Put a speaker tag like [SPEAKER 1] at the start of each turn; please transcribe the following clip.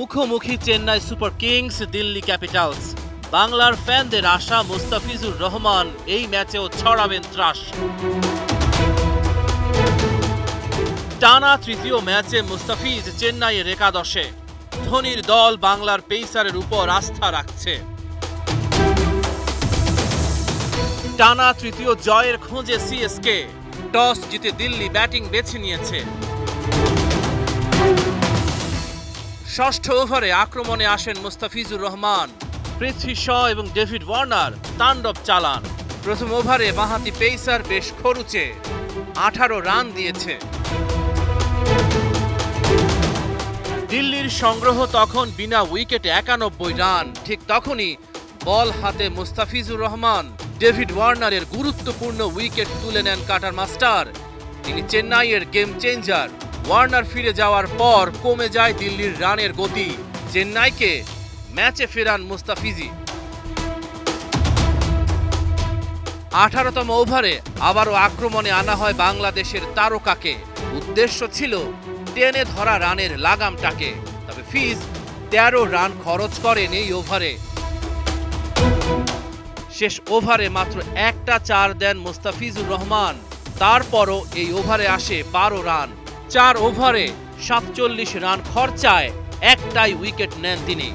[SPEAKER 1] মুখোমুখি Chennai super kings Delhi capitals. বাংলার ফ্যানদের আশা মুস্তাফিজুর রহমান এই ম্যাচেও ছড়াবেন ত্রাস। টানা তৃতীয় ম্যাচে মুস্তাফিজ চেন্নাইয়ের একাদশে। ধোনির দল বাংলার পেসারের উপর আস্থা রাখছে। টানা তৃতীয় জয়ের খোঁজে সিএসকে। টস জিতে দিল্লি ব্যাটিং বেছে নিয়েছে। ষষ্ঠ ওভারে আক্রমণে আসেন মুস্তাফিজুর রহমান। পৃথ্বী শ এবং ডেভিড ওয়ার্নার তাণ্ডব চালান। প্রথম ওভারে বাঁহাতি পেসার বেশ খরুচে 18 রান দিয়েছে। দিল্লির সংগ্রহ তখন বিনা উইকেটে 91 রান। ঠিক তখনই বল হাতে মুস্তাফিজুর রহমান ডেভিড ওয়ার্নারের গুরুত্বপূর্ণ উইকেট তুলে নেন কাটার মাস্টার। তিনি চেন্নাইয়ের গেম চেঞ্জার। ওয়ার্নার ফিরে যাওয়ার পর কমে যায় দিল্লির রানের গতি। চেন্নাইকে ম্যাচে ফেরান মুস্তাফিজি। 18তম ওভারে আবারও আক্রমণে আনা হয় বাংলাদেশের তারকাকে। উদ্দেশ্য ছিল টেনে ধরা রানের লাগামটাকে। তবে ফিজ 13 রান খরচ করেন এই ওভারে। শেষ ওভারে মাত্র একটা 4 দেন মুস্তাফিজুর রহমান। তারপরও এই ওভারে আসে 12 রান। 4 ওভারে 47 রান খরচায় একটাই উইকেট নেন তিনি।